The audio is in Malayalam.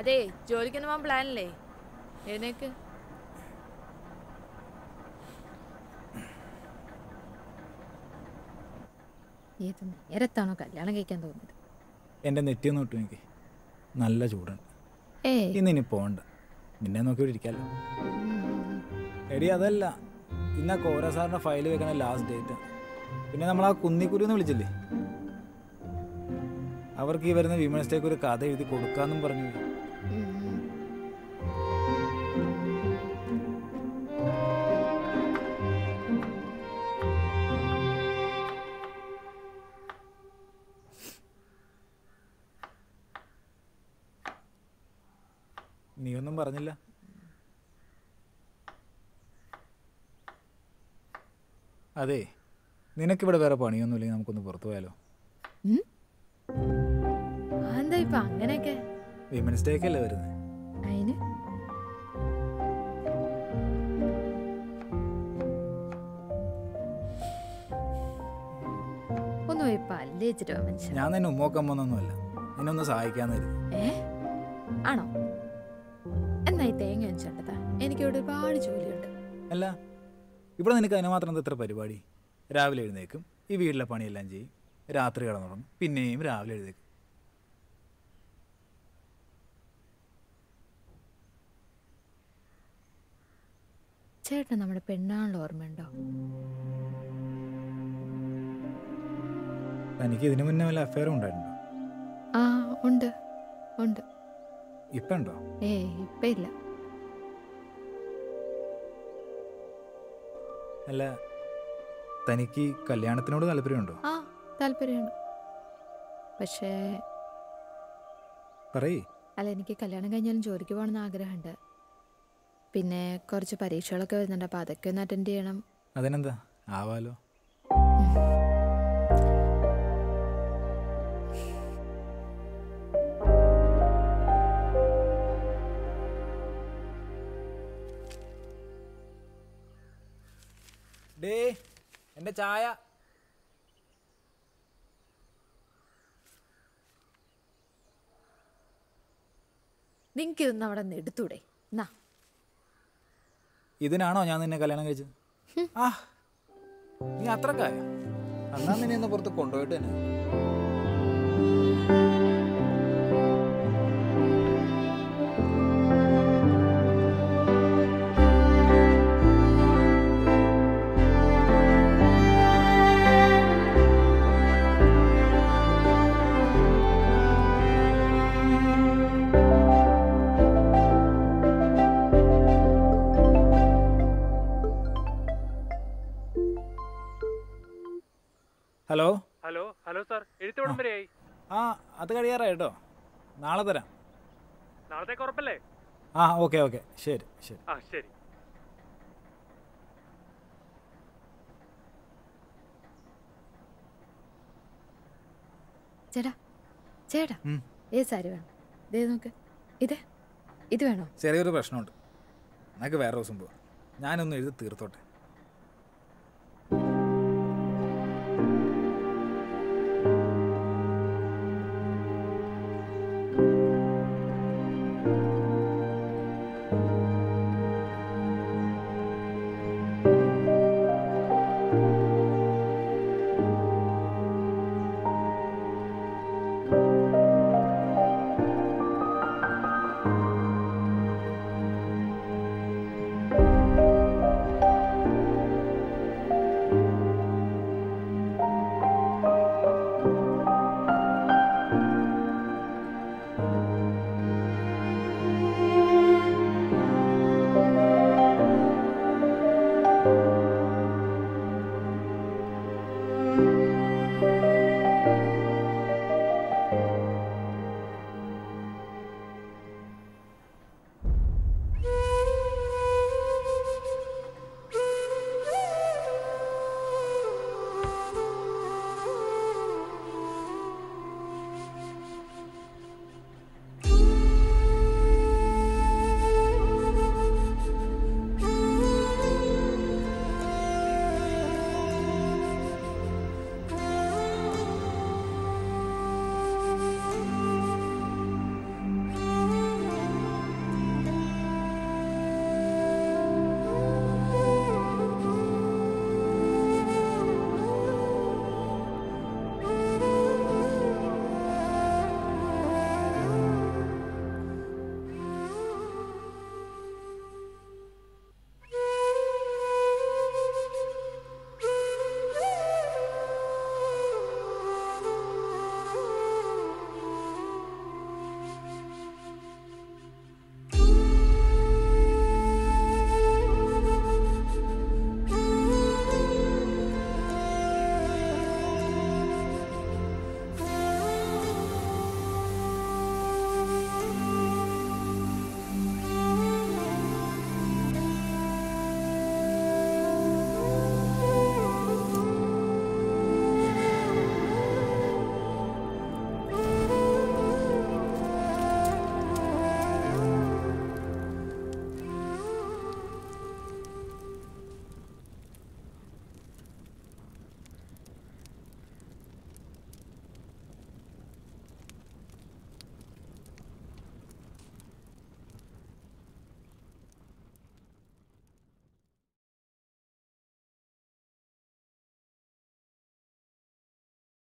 അതെ ജോലിക്കൊന്നും പോകാൻ പ്ലാനില്ലേ? എഴുന്നേക്ക്. ഏത് നേരത്താണോ കല്യാണം കഴിക്കാൻ തോന്നുന്നത്? എൻ്റെ നെറ്റിയൊന്നും ഇട്ടു എനിക്ക് നല്ല ചൂടാണ്. ഏയ് ഇന്നിനി പോകണ്ട, നിന്നെ നോക്കി ഇരിക്കാമല്ലോ. എടി അതല്ല, ഇന്നാ കോര സാറിൻ്റെ ഫയൽ വെക്കണ ലാസ്റ്റ് ഡേറ്റ്. പിന്നെ നമ്മൾ ആ കുന്നിക്കുരുന്ന് വിളിച്ചില്ലേ, അവർക്ക് ഈ വരുന്ന വിമൻസ് ഡേക്ക് ഒരു കഥ എഴുതി കൊടുക്കാമെന്നും പറഞ്ഞു. നീ ഒന്നും പറഞ്ഞില്ല. അതെ, നിനക്കിവിടെ വേറെ പണിയൊന്നുമില്ലെങ്കിൽ നമുക്കൊന്ന് പുറത്തു പോയാലോ? എന്താ ഇപ്പൊ അങ്ങനെയൊക്കെ? വിമൻസ് ഡേക്ക് അല്ലേ വരുന്നത്? അതിന് ഒന്നും ഇപ്പൊ അല്ലേ വെച്ചിട്ടോ മനുഷ്യൻ. ഞാൻ നിന്നെ ഉമ്മോക്കാൻ പോകുന്നൊന്നുമല്ല, നിന്നെ ഒന്ന് സഹായിക്കാന്നായിരുന്നു. ആണോ? എന്നായി തേങ്ങ വെച്ചേണ്ടതാ, എനിക്ക് ഒരുപാട് ജോലിയുണ്ട്. അല്ല, ഇവിടെ നിനക്ക് അതിന് മാത്രം എത്ര പരിപാടി? രാവിലെ എഴുന്നേക്കും, ഈ വീട്ടിലെ പണിയെല്ലാം ചെയ്യും, രാത്രി കിടന്നുറങ്ങും, പിന്നെയും രാവിലെ എഴുന്നേക്കും. ചേട്ടൻ നമ്മുടെ പെണ്ണാണല്ലോ, ഓർമ്മയുണ്ടോ? തനിക്ക് ഇതിനു മുന്നേ വല്ല അഫയറും ഉണ്ടായിട്ടുണ്ടോ? ആ ഉണ്ട് ഉണ്ട്. ഇപ്പം ഉണ്ടോ? ഇപ്പ ഇല്ല. അല്ല, തനിക്ക് കല്യാണത്തിനോട് താല്പര്യമുണ്ടോ? ആ താല്പര്യമുണ്ട്. പക്ഷേ പറയേ. അല്ല, എനിക്ക് കല്യാണം കഴിഞ്ഞാലും ജോലിക്ക് പോകണമെന്ന് ആഗ്രഹമുണ്ട്. പിന്നെ കുറച്ച് പരീക്ഷകളൊക്കെ വരുന്നുണ്ട്, അപ്പോൾ അതൊക്കെ ഒന്ന് അറ്റൻഡ് ചെയ്യണം. അതിനെന്താ, ആവാലോ. ഡേ, എൻ്റെ ചായ. നിങ്ങൾക്ക് ഇതൊന്നും അവിടെ നിന്ന് എടുത്തൂടെ? എന്നാ, ഇതിനാണോ ഞാൻ നിന്നെ കല്യാണം കഴിച്ചത്? ആ, നീ അത്രക്കായ? അന്നാ നിന്നെ ഒന്ന് പുറത്ത് കൊണ്ടുപോയിട്ട് തന്നെ. ഹലോ ഹലോ ഹലോ സാർ, എഴുത്തോടം വരെയായി. ആ, അത് കഴിയാറായി കേട്ടോ, നാളെ തരാം. നാളത്തേക്ക് ഉറപ്പല്ലേ? ആ, ഓക്കെ ഓക്കെ, ശരി ശരി. ആ ശരി. ചേട്ടാ ചേട്ടാ, ഏത് സാരി വേണം? ഇതേ നോക്ക്, ഇത് വേണോ? ചെറിയൊരു പ്രശ്നമുണ്ട്, നമുക്ക് വേറെ ദിവസം പോവാം. ഞാനൊന്ന് എഴുതി തീർത്തോട്ടെ.